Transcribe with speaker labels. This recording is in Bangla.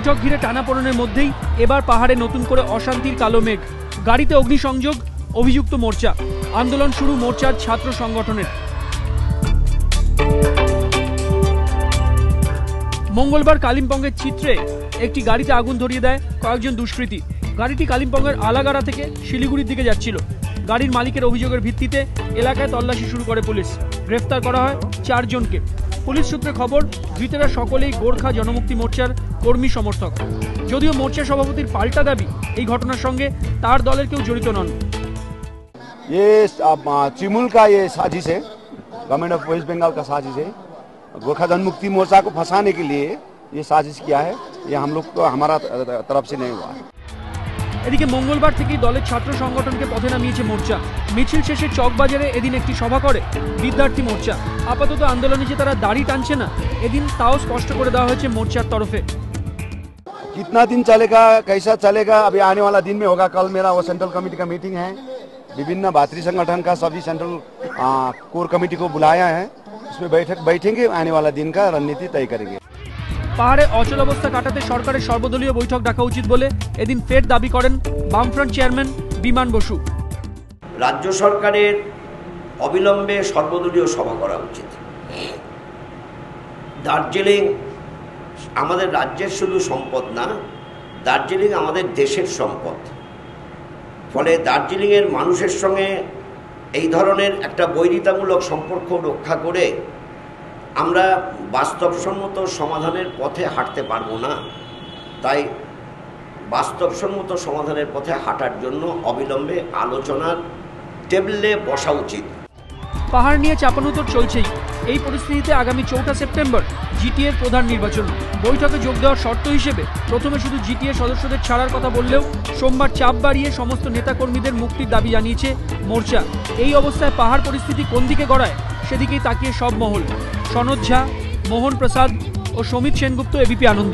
Speaker 1: বৈঠক ঘিরে টানাপোড়েনের মধ্যেই এবার পাহাড়ে নতুন করে অশান্তির কালো মেঘ। গাড়িতে অগ্নিসংযোগ, অভিযুক্ত মোর্চা। আন্দোলন শুরু মোর্চার ছাত্র সংগঠনের। মঙ্গলবার কালিম্পংয়ের চিত্রে একটি গাড়িতে আগুন ধরিয়ে দেয় কয়েকজন দুষ্কৃতী। গাড়িটি কালিম্পংয়ের আলাগাড়া থেকে শিলিগুড়ির দিকে যাচ্ছিল। গাড়ির মালিকের অভিযোগের ভিত্তিতে এলাকায় তল্লাশি শুরু করে পুলিশ। গ্রেফতার করা হয় 4 জনকে। পুলিশ সূত্রে খবর, ধৃতেরা সকলেই গোর্খা জনমুক্তি মোর্চার কর্মী সমর্থক। যদিও মোর্চা সভাপতির পাল্টা দাবি, এই ঘটনার সঙ্গে তার দলের কেউ জড়িত নন।
Speaker 2: ये तृणमूल का ये साजिश है, गवर्नमेंट ऑफ वेस्ट बंगाल का साजिश है। गोरखा जनमुक्ति मोर्चा को फंसाने के लिए ये साजिश किया है। ये हम लोग को हमारा तरफ से नहीं हुआ है।
Speaker 1: এদিকে মঙ্গলবার থেকেই দলের ছাত্র সংগঠনকে পথে নামিয়েছে মোর্চা। মিছিল শেষে চকবাজারে এদিন একটি সভা করে বিদ্যার্থী মোর্চা। আপাতত আন্দোলনে যে তারা দাড়ি টানছে না, এদিন তাও স্পষ্ট করে দেওয়া হয়েছে মোর্চার তরফে।
Speaker 2: कितना दिन चलेगा, कैसा चलेगा, अभी आने वाला दिन में होगा। कल मेरा वो सेंट्रल कमेटी का मीटिंग है। विभिन्न भातृ संगठन का सभी सेंट्रल कोर कमेटी को बुलाया है। उसमें बैठेंगे, आने वाला दिन का रणनीति तय करेंगे।
Speaker 1: পাহাড়ে অচল অবস্থা কাটাতে সরকারের সর্বদলীয় বৈঠক ডাকা উচিত বলে এদিন ফের দাবি করেন বামফ্রন্ট চেয়ারম্যান বিমান বসু।
Speaker 3: রাজ্য সরকারের অবিলম্বে সর্বদলীয় সভা করা উচিত। দার্জিলিং আমাদের রাজ্যের শুধু সম্পদ না, দার্জিলিং আমাদের দেশের সম্পদ। ফলে দার্জিলিংয়ের মানুষের সঙ্গে এই ধরনের একটা বৈরিতামূলক সম্পর্ক রক্ষা করে আমরা বাস্তবসম্মত সমাধানের পথে হাঁটতে পারবো না। তাই বাস্তবসম্মত সমাধানের পথে হাঁটার জন্য অবিলম্বে আলোচনার টেবিলে বসা উচিত।
Speaker 1: পাহাড় নিয়ে চাপানুতর চলছেই। এই পরিস্থিতিতে আগামী 4 সেপ্টেম্বর জিটিএর প্রধান নির্বাচন। বৈঠকে যোগ দেওয়ার শর্ত হিসেবে প্রথমে শুধু জিটিএ সদস্যদের ছাড়ার কথা বললেও সোমবার চাপ বাড়িয়ে সমস্ত নেতাকর্মীদের মুক্তির দাবি জানিয়েছে মোর্চা। এই অবস্থায় পাহাড় পরিস্থিতি কোন দিকে গড়ায়, সেদিকেই তাকিয়ে সব মহল। সনদ ঝা, মোহন প্রসাদ ও সমিত সেনগুপ্ত, এবিপি আনন্দ।